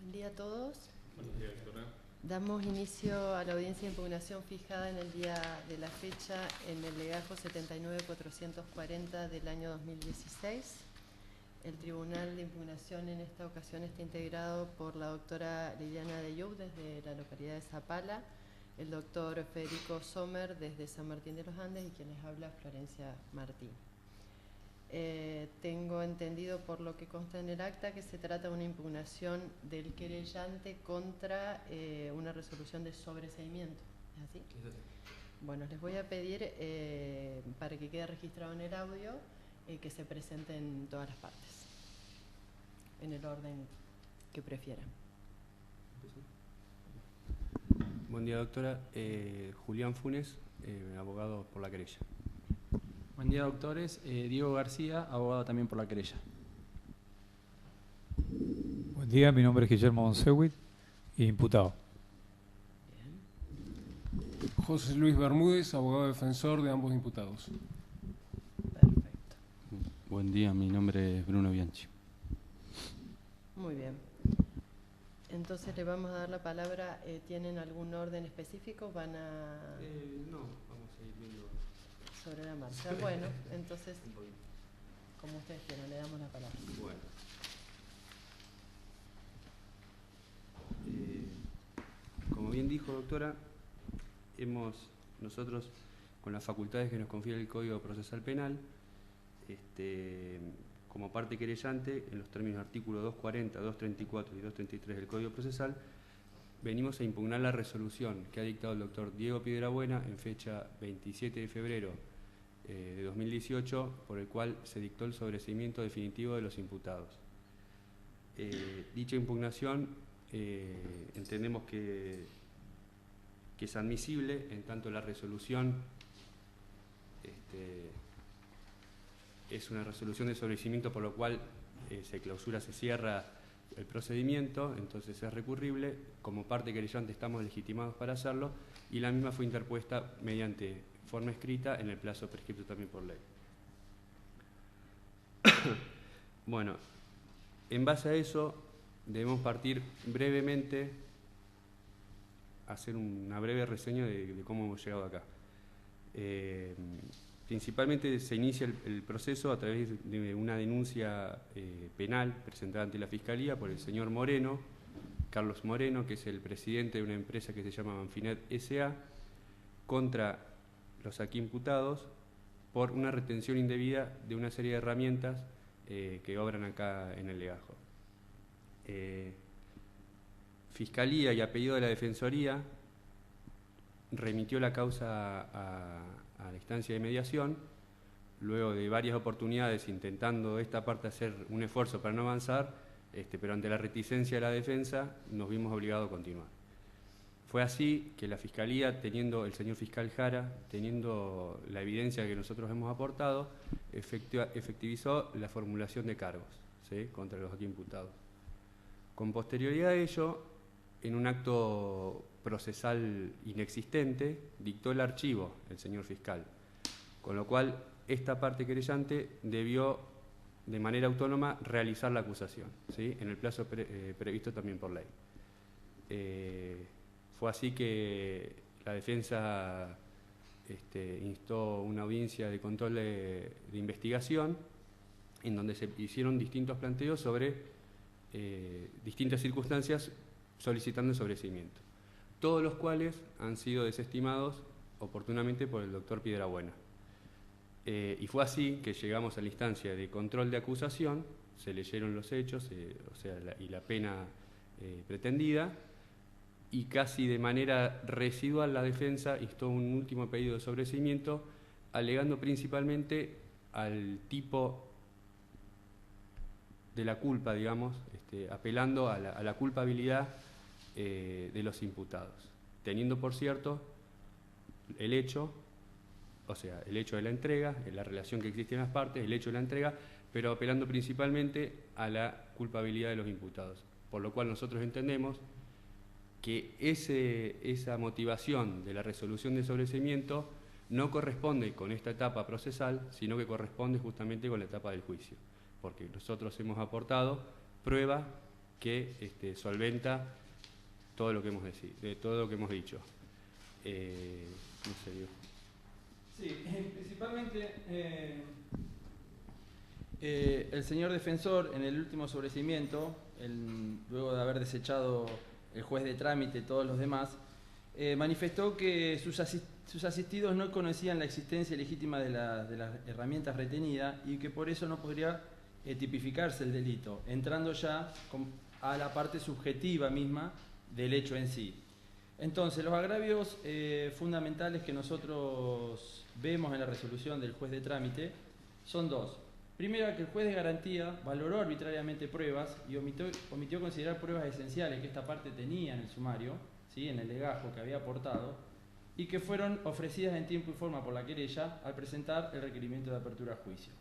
Buen día a todos. Buenos días, doctora. Damos inicio a la audiencia de impugnación fijada en el día de la fecha en el legajo 79.440 del año 2016. El Tribunal de Impugnación en esta ocasión está integrado por la doctora Liliana Deyub desde la localidad de Zapala, el doctor Federico Sommer desde San Martín de los Andes y quien les habla Florencia Martín. Tengo entendido por lo que consta en el acta que se trata de una impugnación del querellante contra una resolución de sobreseimiento. ¿Es así? Bueno, les voy a pedir, para que quede registrado en el audio, que se presenten todas las partes, en el orden que prefieran. Buen día, doctora. Julián Funes, abogado por la querella. Buen día, doctores. Diego García, abogado también por la querella. Buen día, mi nombre es Guillermo Monsewit, imputado. Bien. José Luis Bermúdez, abogado defensor de ambos imputados. Perfecto. Buen día, mi nombre es Bruno Bianchi. Muy bien. Entonces le vamos a dar la palabra. ¿Tienen algún orden específico? ¿Van a...? No, vamos a ir viendo sobre la marcha. Bueno, entonces, como ustedes quieran, le damos la palabra. Bueno. Como bien dijo, doctora, nosotros, con las facultades que nos confiere el Código Procesal Penal, como parte querellante, en los términos del artículo 240, 234 y 233 del Código Procesal, venimos a impugnar la resolución que ha dictado el doctor Diego Piedrabuena en fecha 27 de febrero de 2018, por el cual se dictó el sobreseimiento definitivo de los imputados. Dicha impugnación entendemos que es admisible, en tanto la resolución es una resolución de sobreseimiento, por lo cual se clausura, se cierra el procedimiento, entonces es recurrible. Como parte querellante estamos legitimados para hacerlo y la misma fue interpuesta mediante forma escrita en el plazo prescripto también por ley. Bueno, en base a eso debemos partir brevemente a hacer una breve reseña de cómo hemos llegado acá. Principalmente se inicia el proceso a través de una denuncia penal presentada ante la Fiscalía por el señor Moreno, Carlos Moreno, que es el presidente de una empresa que se llama Manfinet S.A., contra los aquí imputados por una retención indebida de una serie de herramientas que obran acá en el legajo. Fiscalía y a pedido de la Defensoría remitió la causa a la instancia de mediación, luego de varias oportunidades intentando esta parte hacer un esfuerzo para no avanzar, pero ante la reticencia de la defensa nos vimos obligados a continuar. Fue así que la Fiscalía, teniendo el señor fiscal Jara, teniendo la evidencia que nosotros hemos aportado, efectivizó la formulación de cargos, ¿sí?, contra los aquí imputados. Con posterioridad a ello, en un acto procesal inexistente, dictó el archivo el señor fiscal, con lo cual esta parte querellante debió de manera autónoma realizar la acusación, ¿sí?, en el plazo previsto también por ley. Fue así que la defensa instó una audiencia de control de investigación en donde se hicieron distintos planteos sobre distintas circunstancias solicitando el sobreseimiento, todos los cuales han sido desestimados oportunamente por el doctor Piedrabuena. Y fue así que llegamos a la instancia de control de acusación, se leyeron los hechos, y la pena pretendida, y casi de manera residual la defensa instó un último pedido de sobreseimiento, alegando principalmente al tipo de la culpa, digamos, apelando a la culpabilidad de los imputados, teniendo por cierto el hecho, o sea, el hecho de la entrega, la relación que existe en las partes, el hecho de la entrega, pero apelando principalmente a la culpabilidad de los imputados, por lo cual nosotros entendemos que esa motivación de la resolución de sobreseimiento no corresponde con esta etapa procesal, sino que corresponde justamente con la etapa del juicio, porque nosotros hemos aportado prueba que solventa todo lo que hemos dicho. No sé, Diego. Sí, principalmente el señor defensor en el último sobreseimiento, luego de haber desechado el juez de trámite y todos los demás, manifestó que sus asistidos no conocían la existencia legítima de las herramientas retenidas y que por eso no podría tipificarse el delito, entrando ya a la parte subjetiva misma del hecho en sí. Entonces, los agravios fundamentales que nosotros vemos en la resolución del juez de trámite son dos. Primero, que el juez de garantía valoró arbitrariamente pruebas y omitió considerar pruebas esenciales que esta parte tenía en el sumario, ¿sí?, en el legajo que había aportado, y que fueron ofrecidas en tiempo y forma por la querella al presentar el requerimiento de apertura a juicio.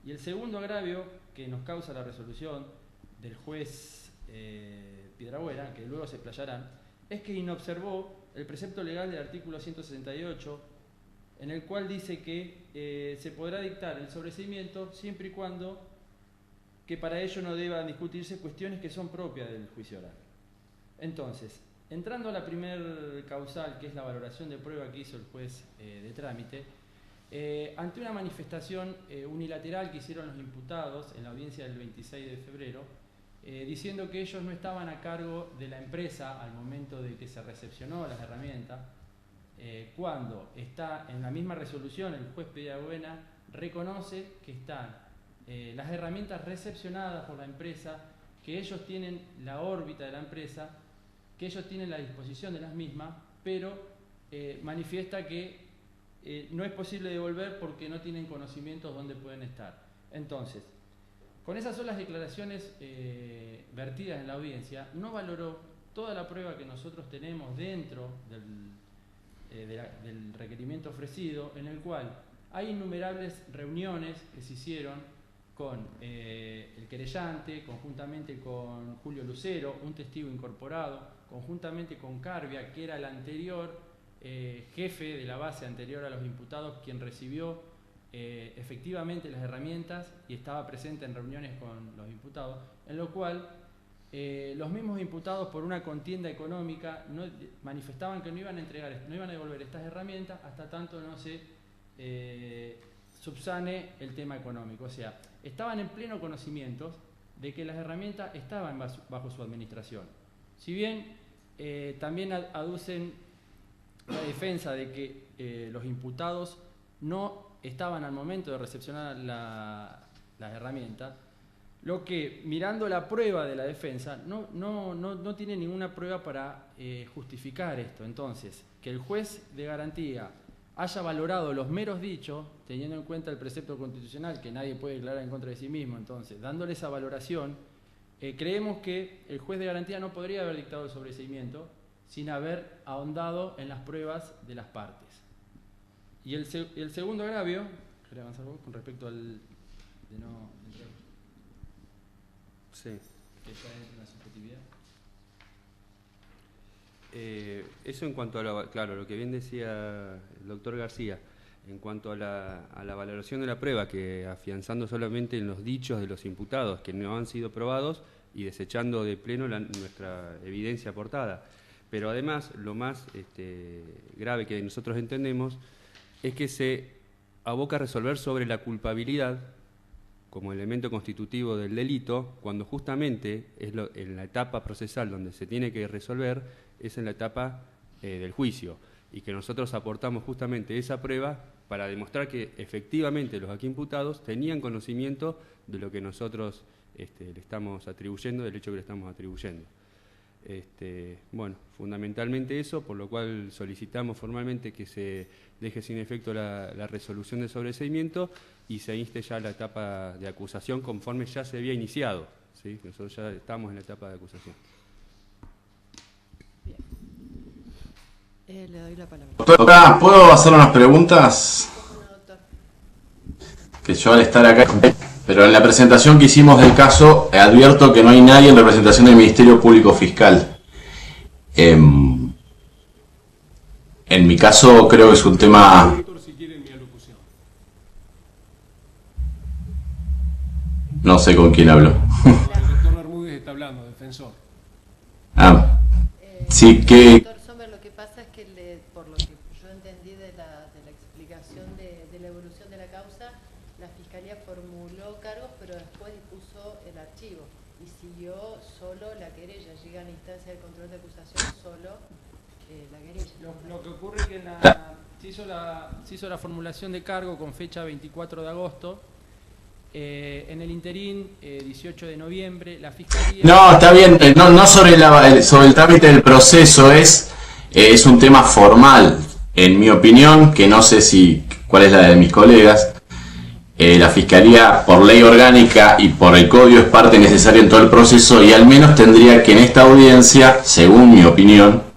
Y el segundo agravio que nos causa la resolución del juez Piedrabuena, que luego se explayarán, es que inobservó el precepto legal del artículo 168, en el cual dice que se podrá dictar el sobreseimiento siempre y cuando que para ello no deban discutirse cuestiones que son propias del juicio oral. Entonces, entrando a la primer causal, que es la valoración de prueba que hizo el juez de trámite, ante una manifestación unilateral que hicieron los imputados en la audiencia del 26 de febrero, diciendo que ellos no estaban a cargo de la empresa al momento de que se recepcionó las herramientas, cuando está en la misma resolución el juez Piedrabuena reconoce que están las herramientas recepcionadas por la empresa, que ellos tienen la órbita de la empresa, que ellos tienen la disposición de las mismas, pero manifiesta que no es posible devolver porque no tienen conocimientos dónde pueden estar. Entonces, con esas solas declaraciones vertidas en la audiencia, no valoró toda la prueba que nosotros tenemos dentro del requerimiento ofrecido, en el cual hay innumerables reuniones que se hicieron con el querellante, conjuntamente con Julio Lucero, un testigo incorporado, conjuntamente con Carbia, que era el anterior jefe de la base anterior a los imputados, quien recibió efectivamente las herramientas y estaba presente en reuniones con los imputados, en lo cual los mismos imputados, por una contienda económica, manifestaban que no iban a devolver estas herramientas hasta tanto no se subsane el tema económico. O sea, estaban en pleno conocimiento de que las herramientas estaban bajo su administración. Si bien también aducen la defensa de que los imputados no estaban al momento de recepcionar las herramientas, lo que, mirando la prueba de la defensa, no tiene ninguna prueba para justificar esto. Entonces, que el juez de garantía haya valorado los meros dichos, teniendo en cuenta el precepto constitucional que nadie puede declarar en contra de sí mismo, entonces, dándole esa valoración, creemos que el juez de garantía no podría haber dictado el sobreseimiento sin haber ahondado en las pruebas de las partes. Y el segundo agravio, ¿querés avanzar vos con respecto al de no entrar? Sí. Que ya entra en la subjetividad. Eso en cuanto a claro, lo que bien decía el doctor García, en cuanto a la valoración de la prueba, que afianzando solamente en los dichos de los imputados que no han sido probados y desechando de pleno nuestra evidencia aportada. Pero además, lo más grave que nosotros entendemos es que se aboca a resolver sobre la culpabilidad como elemento constitutivo del delito, cuando justamente es en la etapa procesal donde se tiene que resolver, es en la etapa del juicio, y que nosotros aportamos justamente esa prueba para demostrar que efectivamente los aquí imputados tenían conocimiento de lo que nosotros le estamos atribuyendo, del hecho que le estamos atribuyendo. Bueno, fundamentalmente eso, por lo cual solicitamos formalmente que se deje sin efecto la resolución de sobreseimiento y se inste ya la etapa de acusación conforme ya se había iniciado, ¿sí? Nosotros ya estamos en la etapa de acusación. Bien. Le doy la palabra. Doctora, ¿puedo hacer unas preguntas? No, doctor. Que yo al estar acá... Pero en la presentación que hicimos del caso, advierto que no hay nadie en representación del Ministerio Público Fiscal. En mi caso creo que es un tema... Doctor, si quiere mi alocución. No sé con quién hablo. El doctor Bermúdez está hablando hablando, defensor. Sí, que... Doctor Sommer, lo que pasa es que, por lo que yo entendí de la explicación de la evolución de la causa, la Fiscalía formuló cargos, pero después dispuso el archivo y siguió solo la querella. Llega a la instancia de control de acusación solo la querella. Lo que ocurre es que se hizo la formulación de cargo con fecha 24 de agosto. En el interín, 18 de noviembre, la Fiscalía... No, está bien, no sobre el trámite del proceso, es un tema formal, en mi opinión, que no sé cuál es la de mis colegas. La Fiscalía, por ley orgánica y por el código, es parte necesaria en todo el proceso y al menos tendría que en esta audiencia, según mi opinión,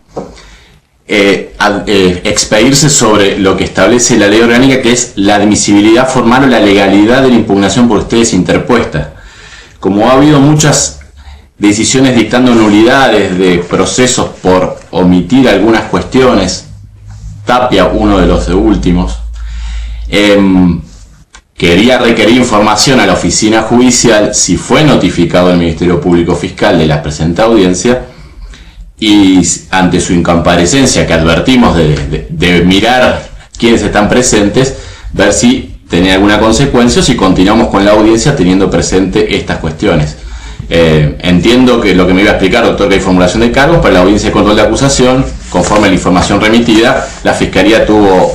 expedirse sobre lo que establece la ley orgánica, que es la admisibilidad formal o la legalidad de la impugnación por ustedes interpuesta. Como ha habido muchas decisiones dictando nulidades de procesos por omitir algunas cuestiones, Tapia, uno de los últimos, quería requerir información a la oficina judicial si fue notificado el Ministerio Público Fiscal de la presente audiencia, y ante su incomparecencia, que advertimos de mirar quiénes están presentes, ver si tenía alguna consecuencia o si continuamos con la audiencia teniendo presente estas cuestiones. Entiendo que lo que me iba a explicar, doctor, que hay formulación de cargos para la audiencia de control de acusación, conforme a la información remitida, la Fiscalía tuvo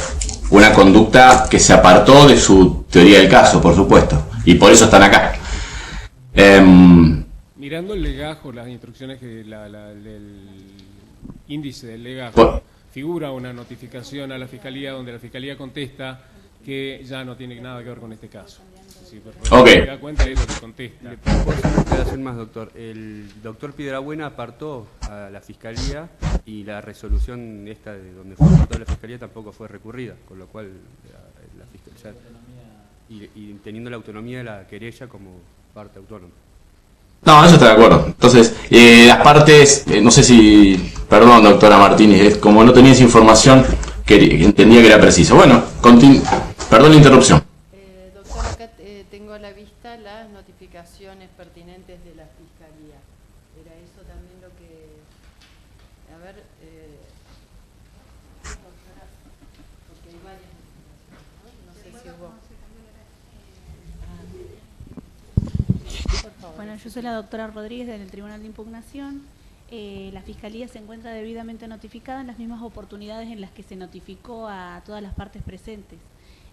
una conducta que se apartó de su teoría del caso, por supuesto, y por eso están acá. Mirando el legajo, las instrucciones del índice del legajo, figura una notificación a la Fiscalía donde la Fiscalía contesta que ya no tiene nada que ver con este caso. Sí, okay. Se da cuenta de lo que contesta. Le puedo hacer más, doctor. El doctor Piedrabuena apartó a la Fiscalía y la resolución esta de donde fue apartada la Fiscalía tampoco fue recurrida, con lo cual la Fiscalía, y teniendo la autonomía de la querella como parte autónoma. No, eso está de acuerdo. Entonces, las partes, no sé si, perdón, doctora Martínez, como no tenía esa información, entendía que era preciso. Bueno, perdón la interrupción. Doctor, acá tengo a la vista las notificaciones pertinentes de la Fiscalía. Era eso también lo que... A ver... doctora, porque hay varias notificaciones, ¿no? No sé si hubo... Bueno, yo soy la doctora Rodríguez del Tribunal de Impugnación. La Fiscalía se encuentra debidamente notificada en las mismas oportunidades en las que se notificó a todas las partes presentes.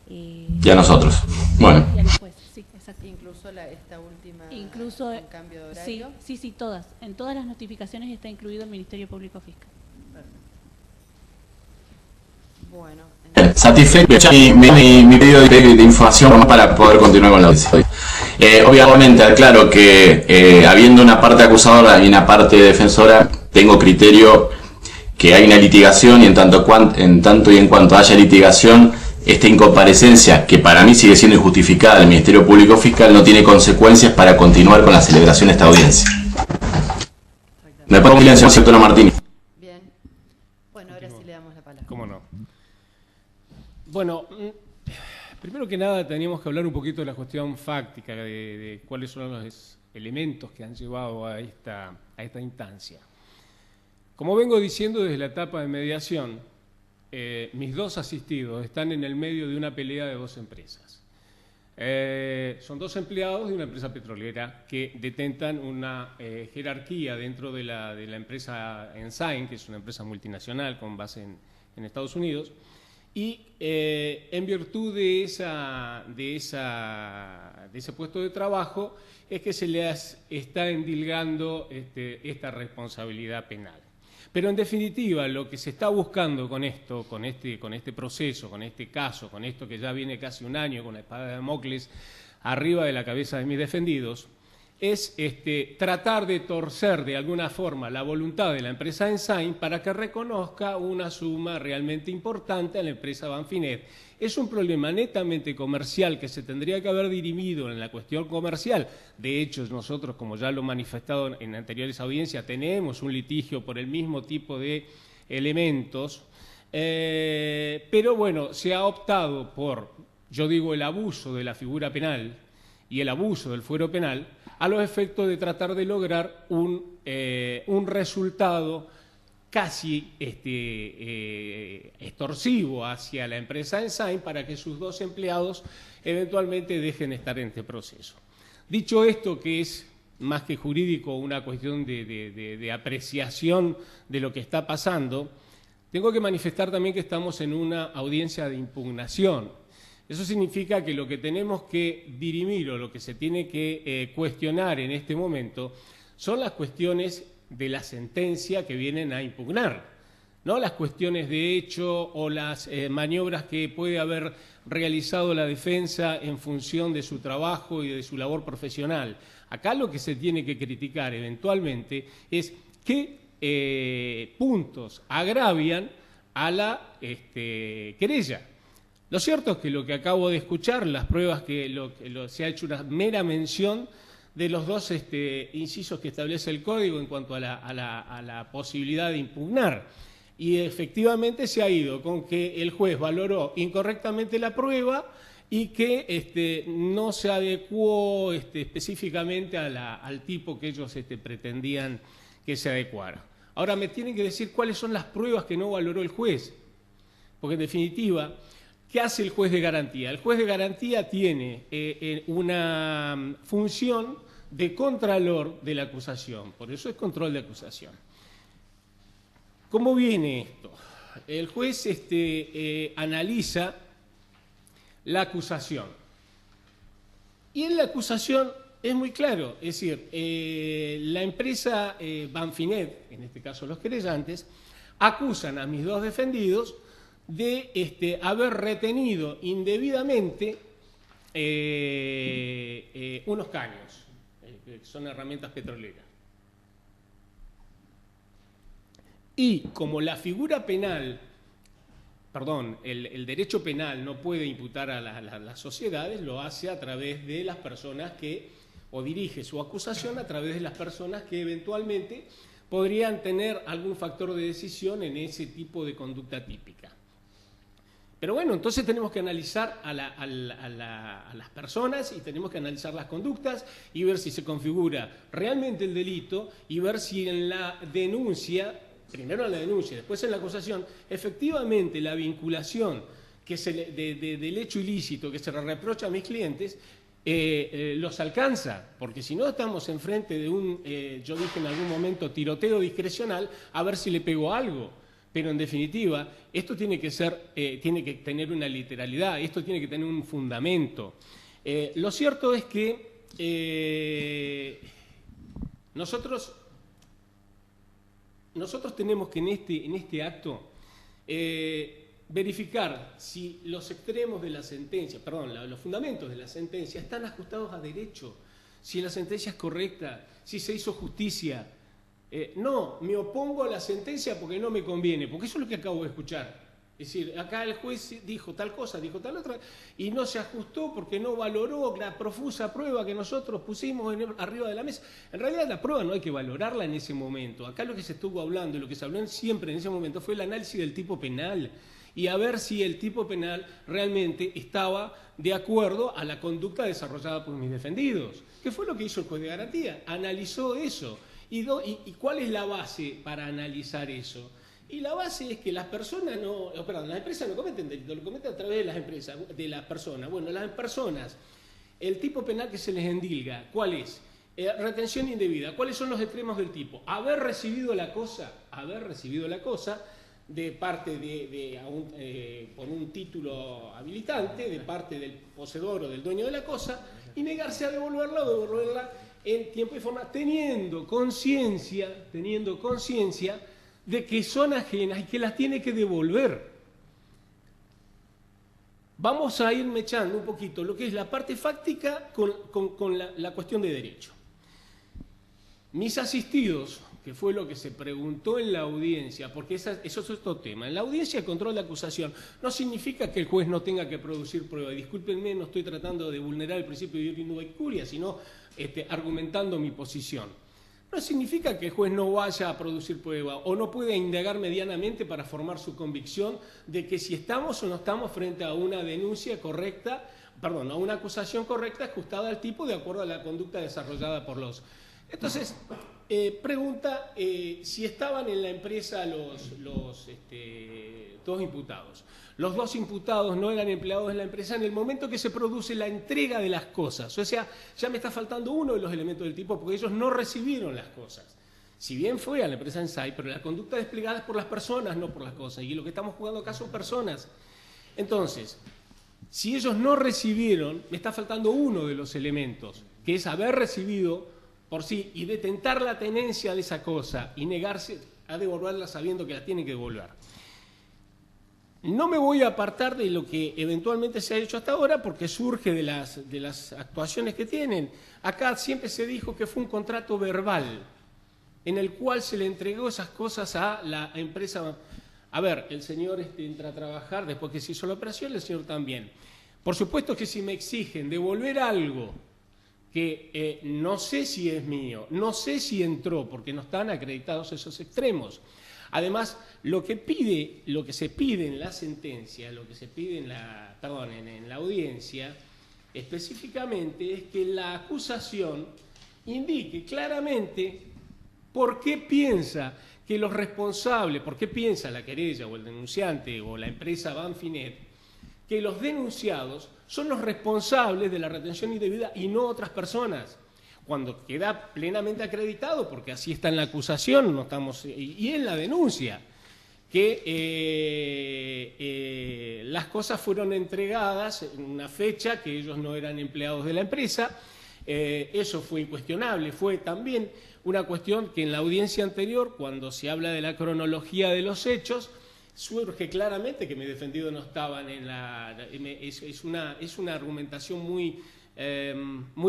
Y a nosotros. Bueno. Y a los jueces, sí, exacto. Incluso esta última Incluso, con cambio de horario. Sí, todas. En todas las notificaciones está incluido el Ministerio Público Fiscal. Bueno. Satisfecho mi pedido de información para poder continuar con la audiencia. Obviamente, aclaro que habiendo una parte acusadora y una parte defensora, tengo criterio que hay una litigación y en tanto y en cuanto haya litigación, esta incomparecencia, que para mí sigue siendo injustificada del Ministerio Público Fiscal, no tiene consecuencias para continuar con la celebración de esta audiencia. Me pongo en silencio, doctora Martínez. Bien. Bueno, ahora sí le damos la palabra. ¿Cómo no? Bueno, primero que nada teníamos que hablar un poquito de la cuestión fáctica, de cuáles son los elementos que han llevado a esta instancia. Como vengo diciendo desde la etapa de mediación, mis dos asistidos están en el medio de una pelea de dos empresas. Son dos empleados de una empresa petrolera que detentan una jerarquía dentro de la empresa Ensign, que es una empresa multinacional con base en Estados Unidos, y en virtud de ese puesto de trabajo es que se les está endilgando esta responsabilidad penal. Pero en definitiva, lo que se está buscando con esto, con este proceso, con este caso, con esto que ya viene casi un año con la espada de Damocles arriba de la cabeza de mis defendidos, es tratar de torcer de alguna forma la voluntad de la empresa Ensign para que reconozca una suma realmente importante a la empresa Banfinet. Es un problema netamente comercial que se tendría que haber dirimido en la cuestión comercial. De hecho, nosotros, como ya lo he manifestado en anteriores audiencias, tenemos un litigio por el mismo tipo de elementos, pero bueno, se ha optado por, yo digo, el abuso de la figura penal y el abuso del fuero penal a los efectos de tratar de lograr un resultado casi extorsivo hacia la empresa Ensign para que sus 2 empleados eventualmente dejen de estar en este proceso. Dicho esto, que es más que jurídico una cuestión de apreciación de lo que está pasando, tengo que manifestar también que estamos en una audiencia de impugnación. Eso significa que lo que tenemos que dirimir o lo que se tiene que cuestionar en este momento son las cuestiones de la sentencia que vienen a impugnar, no las cuestiones de hecho o las maniobras que puede haber realizado la defensa en función de su trabajo y de su labor profesional. Acá lo que se tiene que criticar eventualmente es qué puntos agravian a la querella. Lo cierto es que lo que acabo de escuchar, las pruebas se ha hecho una mera mención de los 2 incisos que establece el Código en cuanto a la posibilidad de impugnar. Y efectivamente se ha ido con que el juez valoró incorrectamente la prueba y que no se adecuó específicamente al tipo que ellos pretendían que se adecuara. Ahora me tienen que decir cuáles son las pruebas que no valoró el juez, porque en definitiva, ¿qué hace el juez de garantía? El juez de garantía tiene una función de contralor de la acusación, por eso es control de acusación. ¿Cómo viene esto? El juez analiza la acusación. Y en la acusación es muy claro, es decir, la empresa Banfinet, en este caso los querellantes, acusan a mis 2 defendidos de haber retenido indebidamente unos caños, que son herramientas petroleras. Y como la figura penal, el derecho penal no puede imputar a las sociedades, lo hace a través de las personas o dirige su acusación a través de las personas que eventualmente podrían tener algún factor de decisión en ese tipo de conducta típica. Pero bueno, entonces tenemos que analizar a las personas y tenemos que analizar las conductas y ver si se configura realmente el delito y ver si en la denuncia, primero en la denuncia, después en la acusación, efectivamente la vinculación del hecho ilícito que se le reprocha a mis clientes los alcanza, porque si no estamos enfrente de yo dije en algún momento, tiroteo discrecional, a ver si le pego algo. Pero en definitiva, esto tiene que tener una literalidad, esto tiene que tener un fundamento. Lo cierto es que nosotros tenemos que en este acto verificar si los extremos de la sentencia, los fundamentos de la sentencia están ajustados a derecho, si la sentencia es correcta, si se hizo justicia. No, me opongo a la sentencia porque no me conviene, porque eso es lo que acabo de escuchar. Es decir, acá el juez dijo tal cosa, dijo tal otra, y no se ajustó porque no valoró la profusa prueba que nosotros pusimos arriba de la mesa. En realidad la prueba no hay que valorarla en ese momento. Acá lo que se estuvo hablando y lo que se habló siempre en ese momento fue el análisis del tipo penal y a ver si el tipo penal realmente estaba de acuerdo a la conducta desarrollada por mis defendidos. ¿Qué fue lo que hizo el juez de garantía? Analizó eso. ¿Y cuál es la base para analizar eso? Y la base es que las personas las empresas no cometen delito, lo cometen a través de las empresas, de las personas. Bueno, las personas, el tipo penal que se les endilga, ¿cuál es? Retención indebida. ¿Cuáles son los extremos del tipo? Haber recibido la cosa de parte por un título habilitante, de parte del poseedor o del dueño de la cosa, y negarse a devolverla o devolverla en tiempo y forma, teniendo conciencia de que son ajenas y que las tiene que devolver. Vamos a ir mechando un poquito lo que es la parte fáctica con la cuestión de derecho. Mis asistidos, que fue lo que se preguntó en la audiencia, porque eso es otro tema. En la audiencia de control de acusación no significa que el juez no tenga que producir prueba. Discúlpenme, no estoy tratando de vulnerar el principio de iure et curia, sino argumentando mi posición. No significa que el juez no vaya a producir prueba o no pueda indagar medianamente para formar su convicción de que si estamos o no estamos frente a una denuncia correcta perdón, a una acusación correcta ajustada al tipo de acuerdo a la conducta desarrollada por los. Entonces, pregunta si estaban en la empresa los dos imputados. Los dos imputados no eran empleados de la empresa en el momento que se produce la entrega de las cosas. O sea, ya me está faltando uno de los elementos del tipo porque ellos no recibieron las cosas. Si bien fue a la empresa Ensai, pero la conducta desplegada es por las personas, no por las cosas. Y lo que estamos jugando acá son personas. Entonces, si ellos no recibieron, me está faltando uno de los elementos, que es haber recibido por sí y detentar la tenencia de esa cosa y negarse a devolverla sabiendo que la tienen que devolver. No me voy a apartar de lo que eventualmente se ha hecho hasta ahora porque surge de las actuaciones que tienen. Acá siempre se dijo que fue un contrato verbal en el cual se le entregó esas cosas a la empresa. A ver, el señor entra a trabajar después que se hizo la operación, el señor también. Por supuesto que si me exigen devolver algo que no sé si es mío, no sé si entró, porque no están acreditados esos extremos. Además, lo que se pide en la sentencia, lo que se pide en la audiencia, específicamente es que la acusación indique claramente por qué piensa que los responsables, por qué piensa la querella o el denunciante o la empresa Banfinet, que los denunciados son los responsables de la retención indebida y no otras personas. Cuando queda plenamente acreditado, porque así está en la acusación no estamos, y en la denuncia, que las cosas fueron entregadas en una fecha que ellos no eran empleados de la empresa. Eso fue incuestionable. Fue también una cuestión que en la audiencia anterior, cuando se habla de la cronología de los hechos, surge claramente que mi defendido no estaban en la. Es una argumentación muy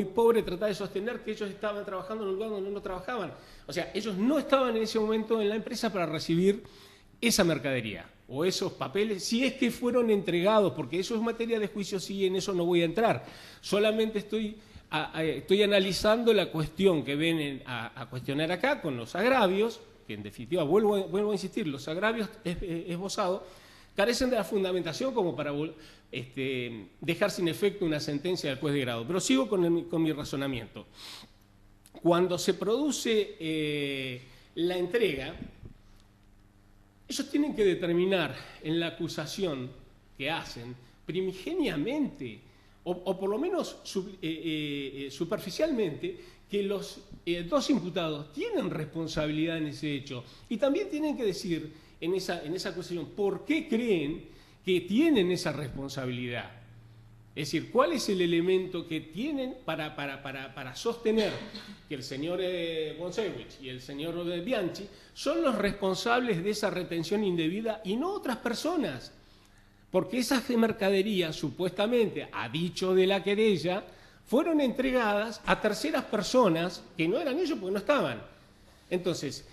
pobre tratar de sostener que ellos estaban trabajando en un lugar donde no trabajaban. O sea, ellos no estaban en ese momento en la empresa para recibir esa mercadería o esos papeles, si es que fueron entregados, porque eso es materia de juicio, sí, en eso no voy a entrar. Solamente estoy analizando la cuestión que vienen a cuestionar acá con los agravios, que en definitiva, vuelvo a insistir, los agravios esbozados carecen de la fundamentación como para dejar sin efecto una sentencia del juez de grado. Pero sigo con mi razonamiento. Cuando se produce la entrega, ellos tienen que determinar en la acusación que hacen primigeniamente, o por lo menos superficialmente, que los dos imputados tienen responsabilidad en ese hecho. Y también tienen que decir en esa acusación por qué creen que tienen esa responsabilidad. Es decir, ¿cuál es el elemento que tienen para sostener que el señor Bonsewicz y el señor Bianchi son los responsables de esa retención indebida y no otras personas? Porque esas mercaderías, supuestamente, a dicho de la querella, fueron entregadas a terceras personas que no eran ellos porque no estaban. Entonces,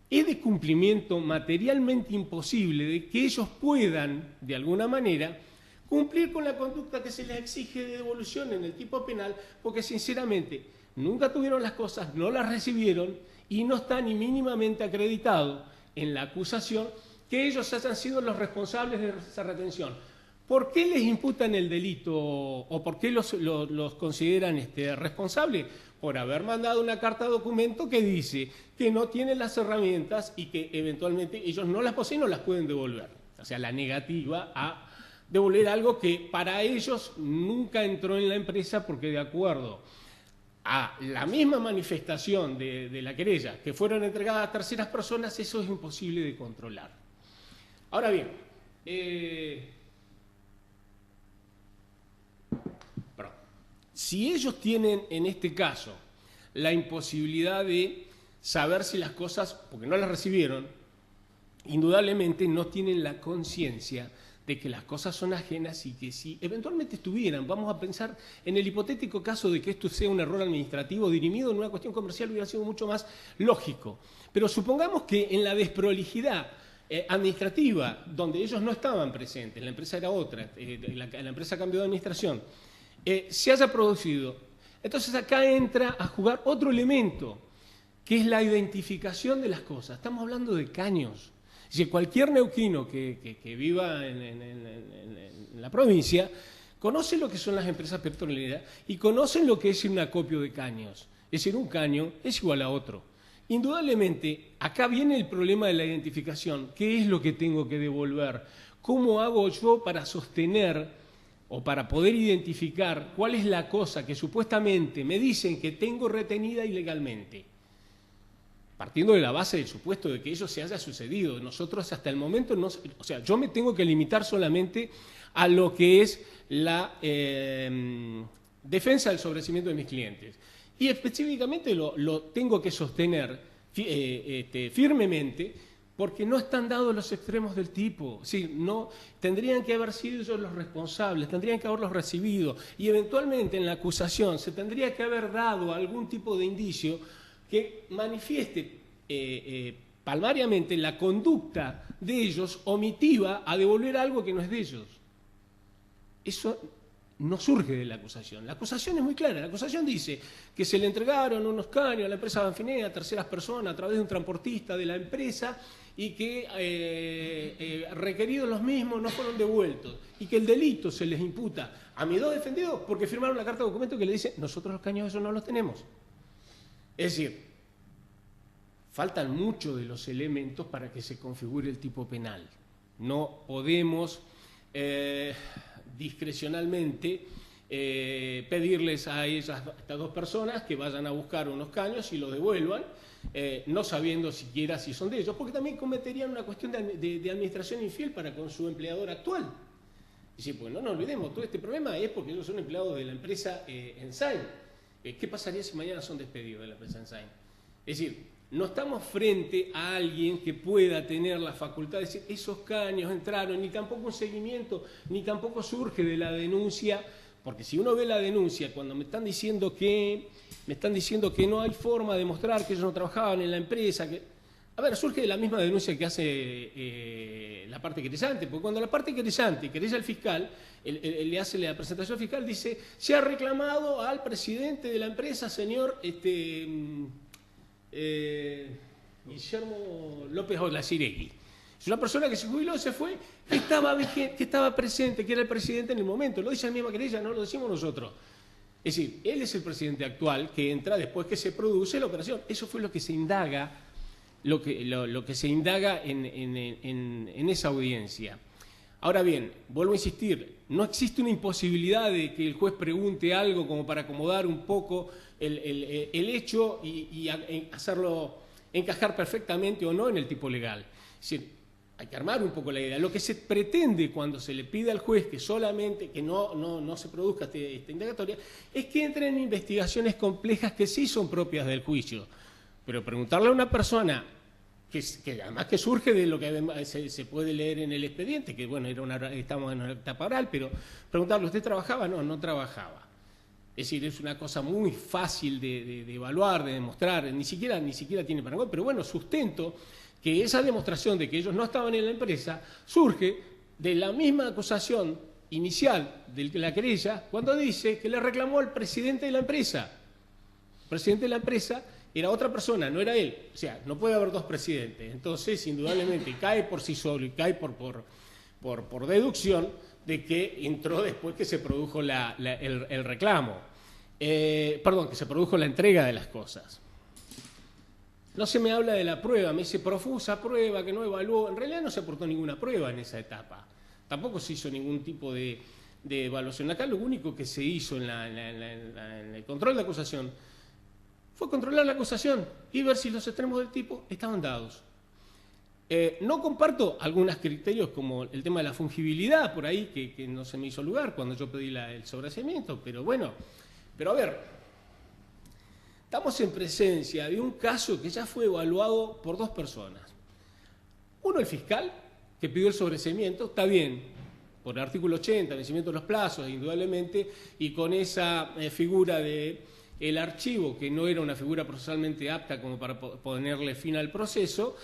es de cumplimiento materialmente imposible de que ellos puedan, de alguna manera, cumplir con la conducta que se les exige de devolución en el tipo penal, porque sinceramente nunca tuvieron las cosas, no las recibieron y no está ni mínimamente acreditado en la acusación que ellos hayan sido los responsables de esa retención. ¿Por qué les imputan el delito o por qué los consideran responsables? Por haber mandado una carta de documento que dice que no tienen las herramientas y que eventualmente ellos no las poseen, no las pueden devolver. O sea, la negativa a devolver algo que para ellos nunca entró en la empresa porque de acuerdo a la misma manifestación de la querella que fueron entregadas a terceras personas, eso es imposible de controlar. Ahora bien, si ellos tienen en este caso la imposibilidad de saber si las cosas, porque no las recibieron, indudablemente no tienen la conciencia de que las cosas son ajenas y que si eventualmente estuvieran, vamos a pensar en el hipotético caso de que esto sea un error administrativo dirimido en una cuestión comercial, hubiera sido mucho más lógico. Pero supongamos que en la desprolijidad administrativa, donde ellos no estaban presentes, la empresa era otra, la empresa cambió de administración, se haya producido. Entonces acá entra a jugar otro elemento, que es la identificación de las cosas. Estamos hablando de caños. Si cualquier neuquino que viva en la provincia conocen lo que son las empresas petroleras y conocen lo que es un acopio de caños. Es decir, un caño es igual a otro. Indudablemente, acá viene el problema de la identificación. ¿Qué es lo que tengo que devolver? ¿Cómo hago yo para sostener o para poder identificar cuál es la cosa que supuestamente me dicen que tengo retenida ilegalmente? Partiendo de la base del supuesto de que eso se haya sucedido. Nosotros hasta el momento, o sea, yo me tengo que limitar solamente a lo que es la defensa del sobreseimiento de mis clientes. Y específicamente lo tengo que sostener firmemente porque no están dados los extremos del tipo. Sí, no, tendrían que haber sido ellos los responsables, tendrían que haberlos recibido y eventualmente en la acusación se tendría que haber dado algún tipo de indicio que manifieste palmariamente la conducta de ellos omitiva a devolver algo que no es de ellos. Eso no surge de la acusación. La acusación es muy clara. La acusación dice que se le entregaron unos caños a la empresa Banfinea a terceras personas a través de un transportista de la empresa y que requeridos los mismos no fueron devueltos y que el delito se les imputa a mis dos defendidos porque firmaron la carta de documento que le dice nosotros los caños esos no los tenemos. Es decir, faltan muchos de los elementos para que se configure el tipo penal. No podemos discrecionalmente pedirles a estas dos personas que vayan a buscar unos caños y los devuelvan, no sabiendo siquiera si son de ellos, porque también cometerían una cuestión de administración infiel para con su empleador actual. Y sí, pues no nos olvidemos, todo este problema es porque ellos son empleados de la empresa Ensign. ¿Qué pasaría si mañana son despedidos de la empresa Ensign? Es decir, no estamos frente a alguien que pueda tener la facultad de decir esos caños entraron, ni tampoco un seguimiento, ni tampoco surge de la denuncia, porque si uno ve la denuncia, cuando me están diciendo que no hay forma de mostrar que ellos no trabajaban en la empresa, a ver, surge de la misma denuncia que hace la parte querellante, porque cuando la parte querellante querella al fiscal, le hace la presentación fiscal, dice, se ha reclamado al presidente de la empresa, señor Guillermo López Olaciregui. Es una persona que se jubiló, se fue, que estaba presente, que era el presidente en el momento. Lo dice la misma querella, no lo decimos nosotros. Es decir, él es el presidente actual que entra después que se produce la operación. Eso fue lo que se indaga, lo que se indaga en esa audiencia. Ahora bien, vuelvo a insistir, no existe una imposibilidad de que el juez pregunte algo como para acomodar un poco el hecho y hacerlo encajar perfectamente o no en el tipo legal. Es decir, hay que armar un poco la idea. Lo que se pretende cuando se le pide al juez que solamente, que no se produzca esta indagatoria, es que entren en investigaciones complejas que sí son propias del juicio. Pero preguntarle a una persona que además que surge de lo que además se puede leer en el expediente, que bueno, estamos en una etapa oral, pero preguntarle, ¿usted trabajaba? No, no trabajaba. Es decir, es una cosa muy fácil de evaluar, de demostrar, ni siquiera tiene parangón, pero bueno, sustento que esa demostración de que ellos no estaban en la empresa surge de la misma acusación inicial de la querella cuando dice que le reclamó al presidente de la empresa. El presidente de la empresa era otra persona, no era él. O sea, no puede haber dos presidentes. Entonces, indudablemente, cae por sí solo y cae por deducción de que entró después que se produjo el reclamo. Que se produjo la entrega de las cosas. No se me habla de la prueba, me dice profusa prueba que no evaluó. En realidad no se aportó ninguna prueba en esa etapa. Tampoco se hizo ningún tipo de evaluación. Acá lo único que se hizo en el control de acusación fue controlar la acusación y ver si los extremos del tipo estaban dados. No comparto algunos criterios como el tema de la fungibilidad por ahí, que no se me hizo lugar cuando yo pedí el sobreseimiento, pero bueno, pero a ver, estamos en presencia de un caso que ya fue evaluado por dos personas. Uno, el fiscal, que pidió el sobreseimiento, está bien, por el artículo 80, vencimiento de los plazos, indudablemente, y con esa figura de el archivo, que no era una figura procesalmente apta como para ponerle fin al proceso,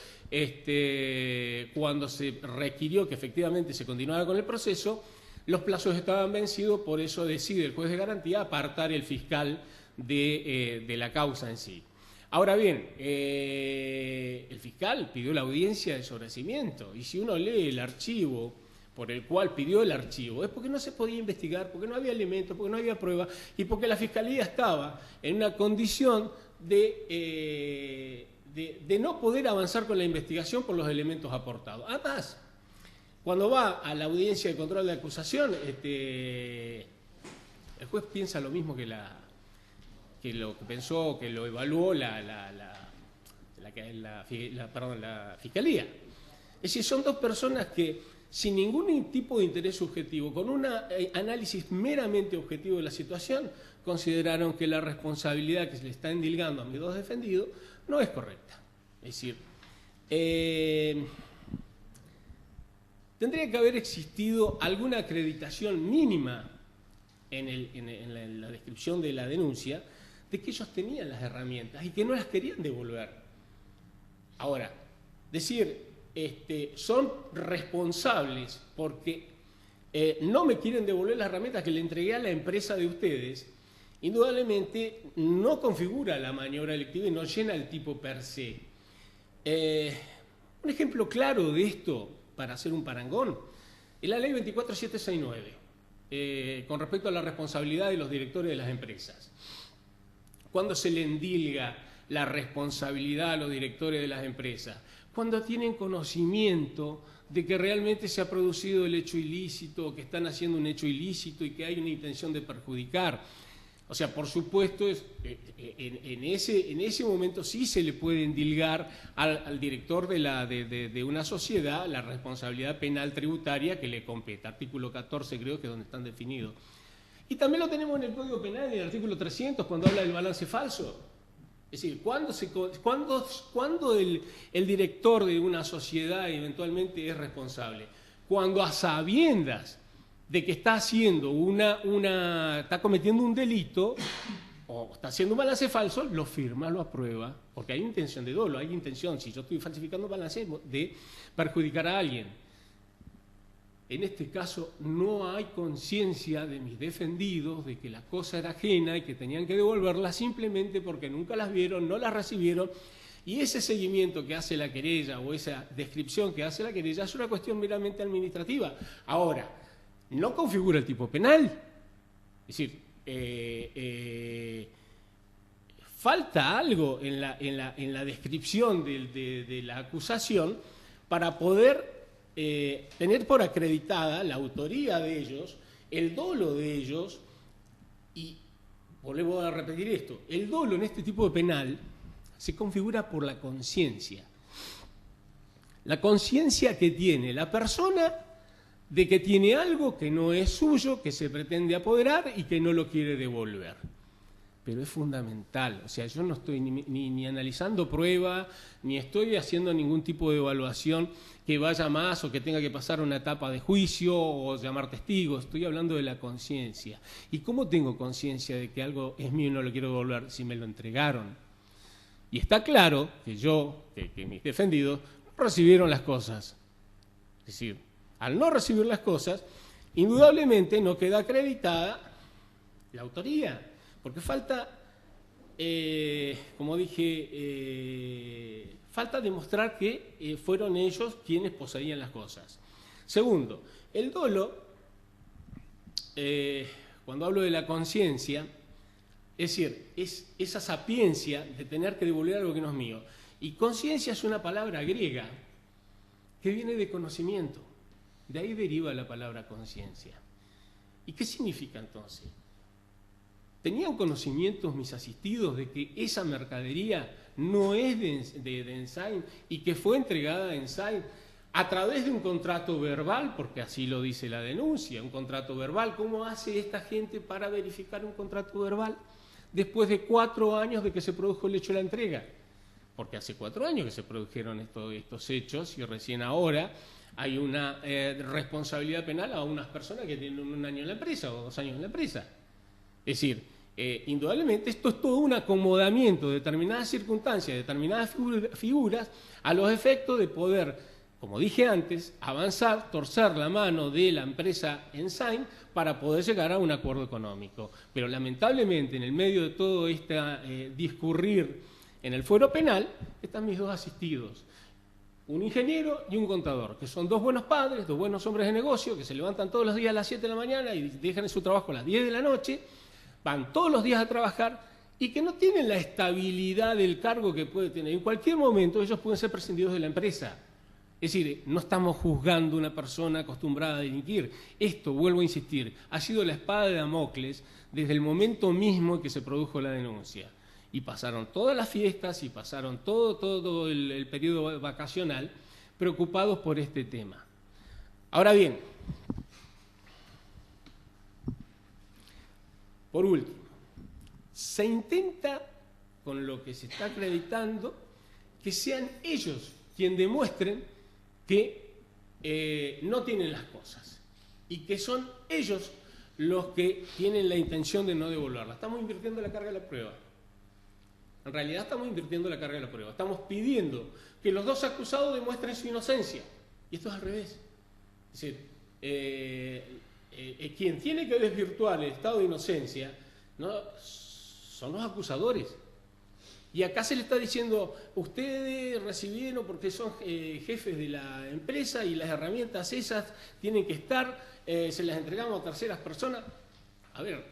cuando se requirió que efectivamente se continuara con el proceso, los plazos estaban vencidos, por eso decide el juez de garantía apartar el fiscal de la causa en sí. Ahora bien, el fiscal pidió la audiencia de sobreseimiento, y si uno lee el archivo por el cual pidió el archivo es porque no se podía investigar, porque no había elementos, porque no había pruebas y porque la Fiscalía estaba en una condición de no poder avanzar con la investigación por los elementos aportados. Además, cuando va a la audiencia de control de acusación, el juez piensa lo mismo que lo que pensó, que lo evaluó la Fiscalía. Es decir, son dos personas que, sin ningún tipo de interés subjetivo, con un análisis meramente objetivo de la situación, consideraron que la responsabilidad que se le está endilgando a mis dos defendidos no es correcta. Es decir, tendría que haber existido alguna acreditación mínima en la descripción de la denuncia de que ellos tenían las herramientas y que no las querían devolver. Ahora, decir son responsables porque no me quieren devolver las herramientas que le entregué a la empresa de ustedes, indudablemente no configura la maniobra delictiva y no llena el tipo per se. Un ejemplo claro de esto, para hacer un parangón, es la ley 24769, con respecto a la responsabilidad de los directores de las empresas. ¿Cuándo se le endilga la responsabilidad a los directores de las empresas? Cuando tienen conocimiento de que realmente se ha producido el hecho ilícito, que están haciendo un hecho ilícito y que hay una intención de perjudicar. O sea, por supuesto, en ese momento sí se le puede endilgar al director de una sociedad la responsabilidad penal tributaria que le compete. Artículo 14 creo que es donde están definidos. Y también lo tenemos en el Código Penal, en el artículo 300, cuando habla del balance falso. Es decir, ¿cuándo el director de una sociedad eventualmente es responsable? Cuando a sabiendas de que está haciendo está cometiendo un delito o está haciendo un balance falso, lo firma, lo aprueba, porque hay intención de dolo, hay intención, si yo estoy falsificando balance, de perjudicar a alguien. En este caso no hay conciencia de mis defendidos de que la cosa era ajena y que tenían que devolverla simplemente porque nunca las vieron, no las recibieron, y ese seguimiento que hace la querella o esa descripción que hace la querella es una cuestión meramente administrativa. Ahora, no configura el tipo penal. Es decir, falta algo en la descripción de la acusación para poder tener por acreditada la autoría de ellos, el dolo de ellos, y volvemos a repetir esto, el dolo en este tipo de penal se configura por la conciencia. La conciencia que tiene la persona de que tiene algo que no es suyo, que se pretende apoderar y que no lo quiere devolver. Pero es fundamental, o sea, yo no estoy ni analizando prueba, ni estoy haciendo ningún tipo de evaluación que vaya más o que tenga que pasar una etapa de juicio o llamar testigos, estoy hablando de la conciencia. ¿Y cómo tengo conciencia de que algo es mío y no lo quiero devolver? Si me lo entregaron. Y está claro que que mis defendidos no recibieron las cosas. Es decir, al no recibir las cosas, indudablemente no queda acreditada la autoría. Porque falta, como dije, falta demostrar que fueron ellos quienes poseían las cosas. Segundo, el dolo, cuando hablo de la conciencia, es decir, es esa sapiencia de tener que devolver algo que no es mío. Y conciencia es una palabra griega que viene de conocimiento. De ahí deriva la palabra conciencia. ¿Y qué significa entonces? ¿Tenían conocimientos mis asistidos de que esa mercadería no es de Ensign y que fue entregada a Ensign a través de un contrato verbal? Porque así lo dice la denuncia, un contrato verbal. ¿Cómo hace esta gente para verificar un contrato verbal después de 4 años de que se produjo el hecho de la entrega? Porque hace 4 años que se produjeron estos hechos y recién ahora hay una responsabilidad penal a unas personas que tienen 1 año en la empresa o 2 años en la empresa. Es decir, indudablemente esto es todo un acomodamiento de determinadas circunstancias, de determinadas figuras, a los efectos de poder, como dije antes, avanzar, torcer la mano de la empresa Ensign para poder llegar a un acuerdo económico. Pero lamentablemente, en el medio de todo este discurrir en el fuero penal, están mis 2 asistidos. un ingeniero y un contador, que son dos buenos padres, dos buenos hombres de negocio, que se levantan todos los días a las 7 de la mañana y dejan su trabajo a las 10 de la noche, van todos los días a trabajar y que no tienen la estabilidad del cargo que puede tener. En cualquier momento ellos pueden ser prescindidos de la empresa. Es decir, no estamos juzgando a una persona acostumbrada a delinquir. Esto, vuelvo a insistir, ha sido la espada de Damocles desde el momento mismo en que se produjo la denuncia. Y pasaron todas las fiestas y pasaron todo el periodo vacacional preocupados por este tema. Ahora bien, por último, se intenta, con lo que se está acreditando, que sean ellos quienes demuestren que no tienen las cosas y que son ellos los que tienen la intención de no devolverla. Estamos invirtiendo la carga de la prueba. En realidad estamos invirtiendo la carga de la prueba. Estamos pidiendo que los dos acusados demuestren su inocencia. Y esto es al revés. Es decir, quien tiene que desvirtuar el estado de inocencia no son los acusadores. Y acá se le está diciendo, ustedes recibieron porque son jefes de la empresa y las herramientas esas tienen que estar, se las entregamos a terceras personas. A ver,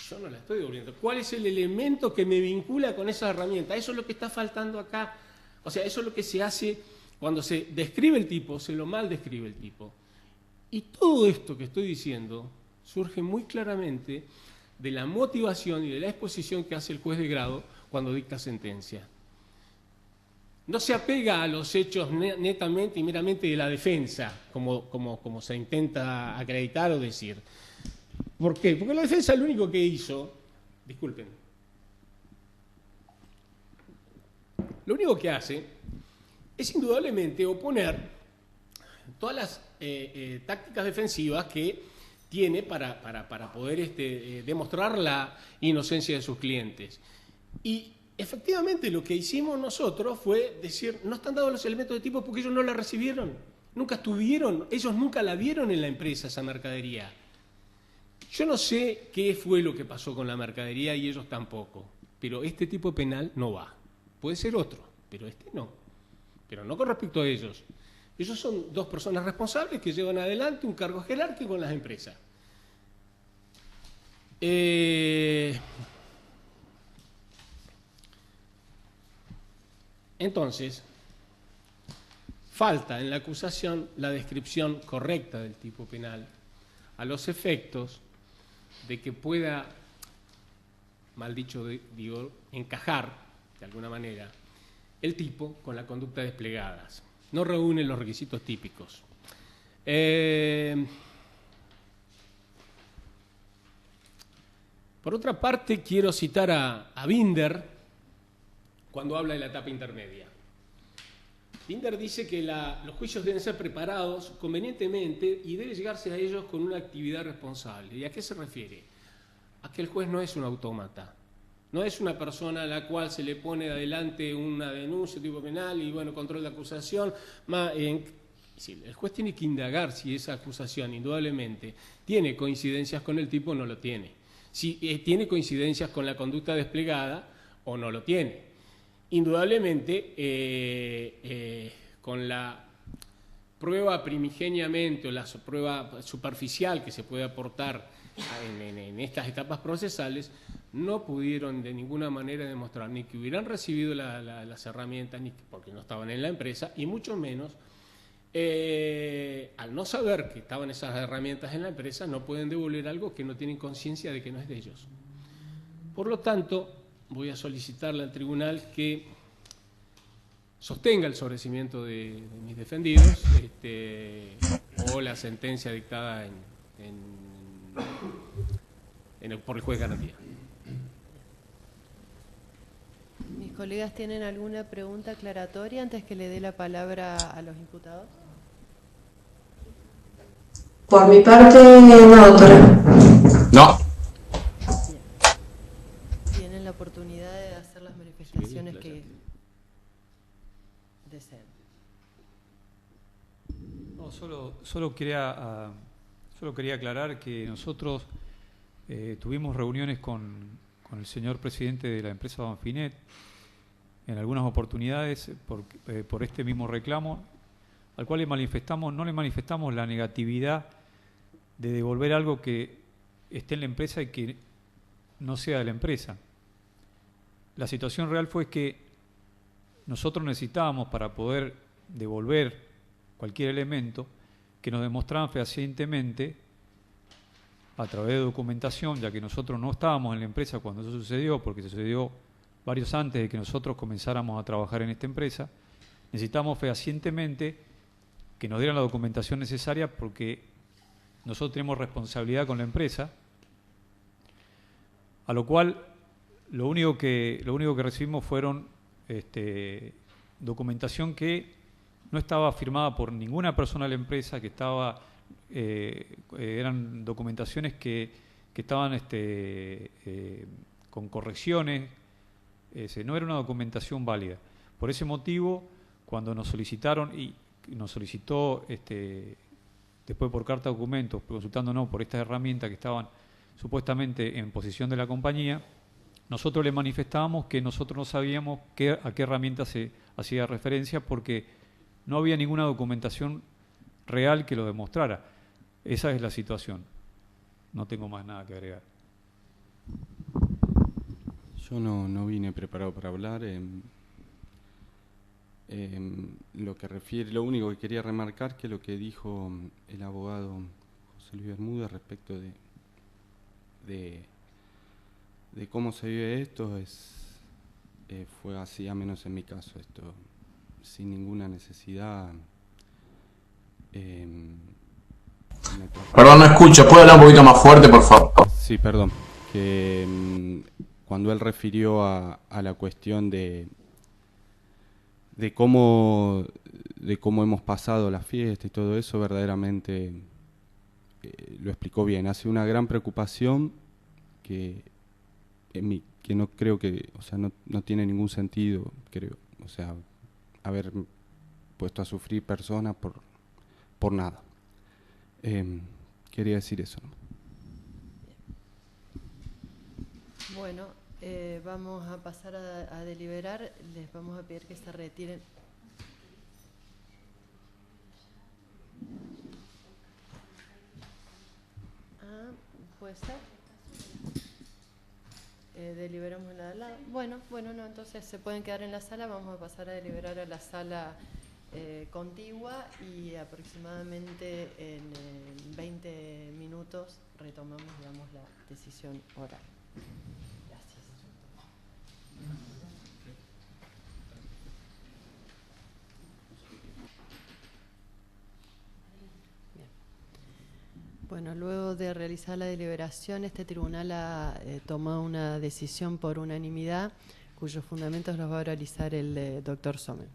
yo no la estoy devolviendo. ¿Cuál es el elemento que me vincula con esa herramienta? Eso es lo que está faltando acá. O sea, eso es lo que se hace cuando se describe el tipo, se lo mal describe el tipo. Y todo esto que estoy diciendo surge muy claramente de la motivación y de la exposición que hace el juez de grado cuando dicta sentencia. No se apega a los hechos netamente y meramente de la defensa, como se intenta acreditar o decir. ¿Por qué? Porque la defensa lo único que hizo, disculpen, lo único que hace es indudablemente oponer todas las tácticas defensivas que tiene para poder demostrar la inocencia de sus clientes. Y efectivamente lo que hicimos nosotros fue decir, no están dados los elementos de tipo porque ellos no la recibieron, nunca estuvieron, ellos nunca la vieron en la empresa esa mercadería. Yo no sé qué fue lo que pasó con la mercadería y ellos tampoco, pero este tipo penal no va. Puede ser otro, pero este no. Pero no con respecto a ellos. Ellos son dos personas responsables que llevan adelante un cargo jerárquico en las empresas. Entonces, falta en la acusación la descripción correcta del tipo penal a los efectos de que pueda, mal dicho, digo, encajar de alguna manera el tipo con la conducta desplegadas. No reúne los requisitos típicos. Por otra parte, quiero citar a Binder cuando habla de la etapa intermedia. Binder dice que los juicios deben ser preparados convenientemente y debe llegarse a ellos con una actividad responsable. ¿Y a qué se refiere? A que el juez no es un autómata. No es una persona a la cual se le pone adelante una denuncia tipo penal y, bueno, control de acusación. Sí, el juez tiene que indagar si esa acusación, indudablemente, tiene coincidencias con el tipo o no lo tiene. Si tiene coincidencias con la conducta desplegada o no lo tiene. Indudablemente, con la prueba primigeniamente o la prueba superficial que se puede aportar en estas etapas procesales, no pudieron de ninguna manera demostrar ni que hubieran recibido las herramientas, ni porque no estaban en la empresa, y mucho menos, al no saber que estaban esas herramientas en la empresa, no pueden devolver algo que no tienen conciencia de que no es de ellos. Por lo tanto, voy a solicitarle al tribunal que sostenga el sobreseimiento de mis defendidos o la sentencia dictada por el juez de garantía. ¿Mis colegas tienen alguna pregunta aclaratoria antes que le dé la palabra a los imputados? Por mi parte, no, doctora. No. Tienen la oportunidad de hacer las manifestaciones que deseen. No, solo quería aclarar que nosotros tuvimos reuniones con el señor presidente de la empresa Banfinet en algunas oportunidades por este mismo reclamo, al cual no le manifestamos la negatividad de devolver algo que esté en la empresa y que no sea de la empresa. La situación real fue que nosotros necesitábamos, para poder devolver cualquier elemento, que nos demostraran fehacientemente, a través de documentación, ya que nosotros no estábamos en la empresa cuando eso sucedió, porque sucedió varios antes de que nosotros comenzáramos a trabajar en esta empresa, necesitamos fehacientemente que nos dieran la documentación necesaria, porque nosotros tenemos responsabilidad con la empresa, a lo cual lo único que recibimos fueron documentación que no estaba firmada por ninguna persona de la empresa, que eran documentaciones que estaban con correcciones, no era una documentación válida. Por ese motivo, cuando nos solicitaron y nos solicitó después por carta de documentos, consultándonos por estas herramientas que estaban supuestamente en posesión de la compañía, nosotros le manifestábamos que nosotros no sabíamos a qué herramienta se hacía referencia, porque no había ninguna documentación real que lo demostrara. Esa es la situación. No tengo más nada que agregar. Yo no vine preparado para hablar. Lo único que quería remarcar, que lo que dijo el abogado José Luis Bermúdez respecto de cómo se vive esto fue así, a menos en mi caso, esto sin ninguna necesidad. Perdón, no escucho. ¿Puedo hablar un poquito más fuerte, por favor? Sí, perdón. Que cuando él refirió a la cuestión de cómo hemos pasado la fiesta y todo eso, verdaderamente lo explicó bien. Hace una gran preocupación que no creo que, o sea, no tiene ningún sentido, creo. O sea, haber puesto a sufrir personas por nada. Quería decir eso, ¿no? Bueno, vamos a pasar a deliberar. Les vamos a pedir que se retiren. ¿Puede ser? Deliberamos en la de al lado. Bueno, no, entonces se pueden quedar en la sala. Vamos a pasar a deliberar a la sala contigua, y aproximadamente en 20 minutos retomamos, digamos, la decisión oral. Gracias. Bien. Bueno, luego de realizar la deliberación, este tribunal ha tomado una decisión por unanimidad, cuyos fundamentos los va a oralizar el doctor Sommer.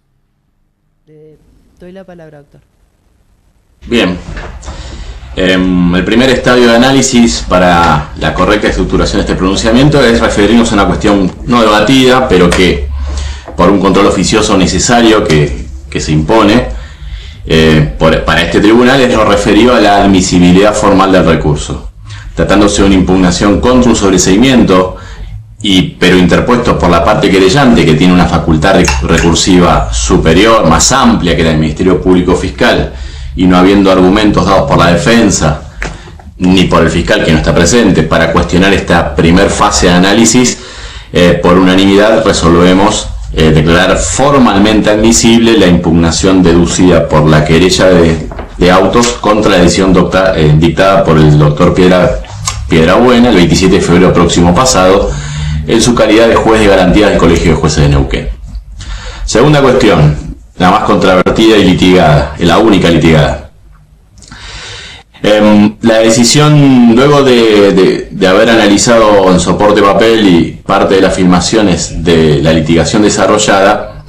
Le doy la palabra, doctor. Bien. El primer estadio de análisis para la correcta estructuración de este pronunciamiento es referirnos a una cuestión no debatida, pero que por un control oficioso necesario que se impone para este tribunal, es lo referido a la admisibilidad formal del recurso. Tratándose de una impugnación contra un sobreseimiento, pero interpuesto por la parte querellante, que tiene una facultad recursiva superior, más amplia que la del Ministerio Público Fiscal, y no habiendo argumentos dados por la defensa ni por el fiscal, que no está presente, para cuestionar esta primer fase de análisis, por unanimidad resolvemos declarar formalmente admisible la impugnación deducida por la querella de autos contra la decisión dictada por el doctor Piedrabuena el 27 de febrero próximo pasado, en su calidad de juez de garantías del Colegio de Jueces de Neuquén. Segunda cuestión, la más controvertida y litigada, la única litigada. La decisión, luego de haber analizado en soporte papel y parte de las filmaciones de la litigación desarrollada,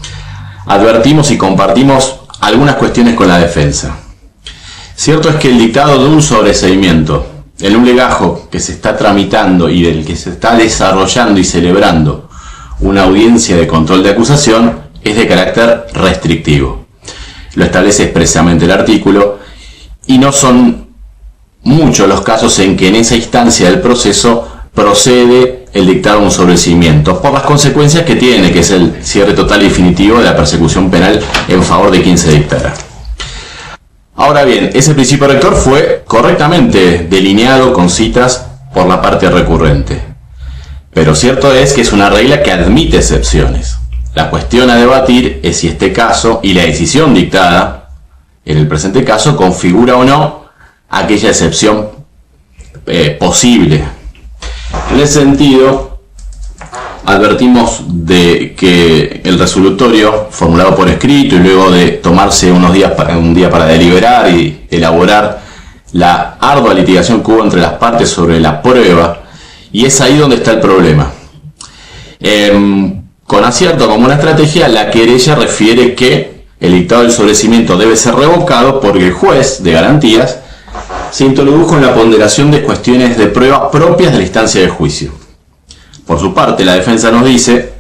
advertimos y compartimos algunas cuestiones con la defensa. Cierto es que el dictado de un sobreseimiento en un legajo que se está tramitando y del que se está desarrollando y celebrando una audiencia de control de acusación es de carácter restrictivo. Lo establece expresamente el artículo, y no son muchos los casos en que en esa instancia del proceso procede el dictar un sobreseimiento, por las consecuencias que tiene, que es el cierre total y definitivo de la persecución penal en favor de quien se dictara. Ahora bien, ese principio rector fue correctamente delineado con citas por la parte recurrente, pero cierto es que es una regla que admite excepciones. La cuestión a debatir es si este caso y la decisión dictada en el presente caso configura o no aquella excepción posible. En ese sentido, advertimos de que el resolutorio formulado por escrito y luego de tomarse un día para deliberar y elaborar la ardua litigación que hubo entre las partes sobre la prueba, y es ahí donde está el problema. Con acierto como una estrategia, la querella refiere que el dictado del sobreseimiento debe ser revocado porque el juez de garantías se introdujo en la ponderación de cuestiones de prueba propias de la instancia de juicio. Por su parte, la defensa nos dice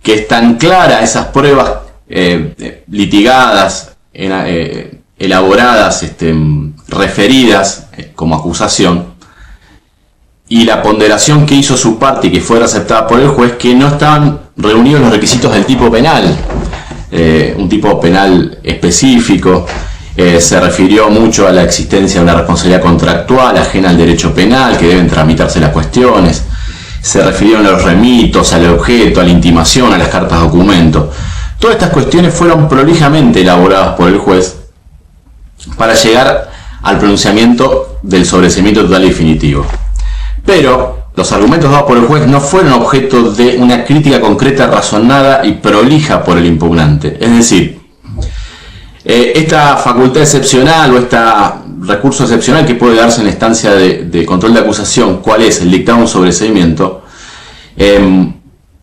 que están claras esas pruebas litigadas, elaboradas, referidas como acusación, y la ponderación que hizo su parte y que fue aceptada por el juez, que no estaban reunidos los requisitos del tipo penal, un tipo penal específico. Se refirió mucho a la existencia de una responsabilidad contractual ajena al derecho penal, que deben tramitarse las cuestiones. Se refirieron a los remitos, al objeto, a la intimación, a las cartas documento. Todas estas cuestiones fueron prolijamente elaboradas por el juez para llegar al pronunciamiento del sobreseimiento total y definitivo. Pero los argumentos dados por el juez no fueron objeto de una crítica concreta, razonada y prolija por el impugnante. Es decir, esta facultad excepcional o este recurso excepcional que puede darse en la instancia de control de acusación, cuál es el dictado de un sobreseimiento,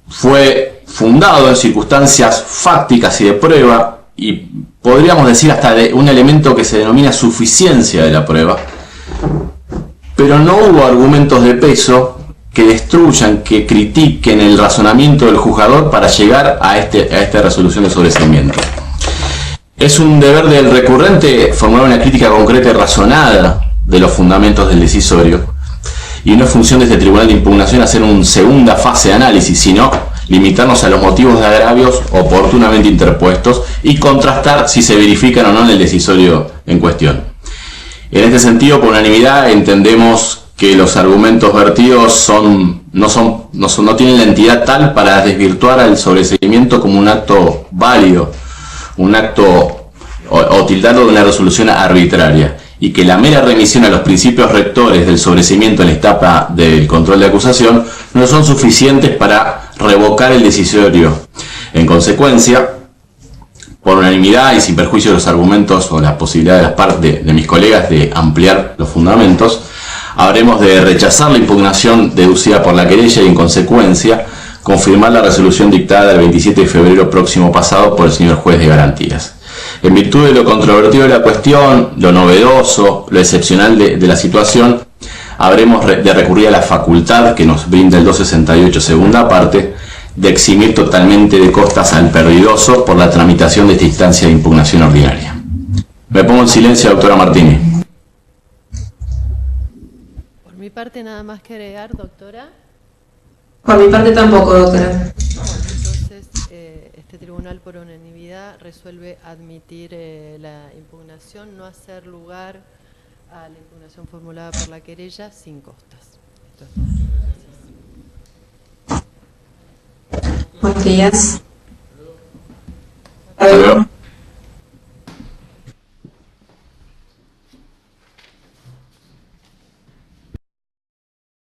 fue fundado en circunstancias fácticas y de prueba, y podríamos decir hasta de un elemento que se denomina suficiencia de la prueba, pero no hubo argumentos de peso que destruyan, que critiquen el razonamiento del juzgador para llegar a esta resolución de sobreseimiento. Es un deber del recurrente formular una crítica concreta y razonada de los fundamentos del decisorio, y no es función de este tribunal de impugnación hacer una segunda fase de análisis, sino limitarnos a los motivos de agravios oportunamente interpuestos y contrastar si se verifican o no en el decisorio en cuestión. En este sentido, por unanimidad, entendemos que los argumentos vertidos no tienen la entidad tal para desvirtuar al sobreseimiento como un acto válido, un acto o tildarlo de una resolución arbitraria, y que la mera remisión a los principios rectores del sobreseimiento en la etapa del control de acusación no son suficientes para revocar el decisorio. En consecuencia, por unanimidad y sin perjuicio de los argumentos o la posibilidad de las partes de mis colegas de ampliar los fundamentos, habremos de rechazar la impugnación deducida por la querella y, en consecuencia, confirmar la resolución dictada el 27 de febrero próximo pasado por el señor juez de garantías. En virtud de lo controvertido de la cuestión, lo novedoso, lo excepcional de la situación, habremos de recurrir a la facultad que nos brinda el 268 segunda parte de eximir totalmente de costas al perdidoso por la tramitación de esta instancia de impugnación ordinaria. Me pongo en silencio, doctora Martini. Por mi parte, nada más que agregar, doctora. Por mi parte tampoco, doctora. Entonces, este tribunal por unanimidad resuelve admitir la impugnación, no hacer lugar a la impugnación formulada por la querella sin costas. Esto es todo. Gracias. Buenos días.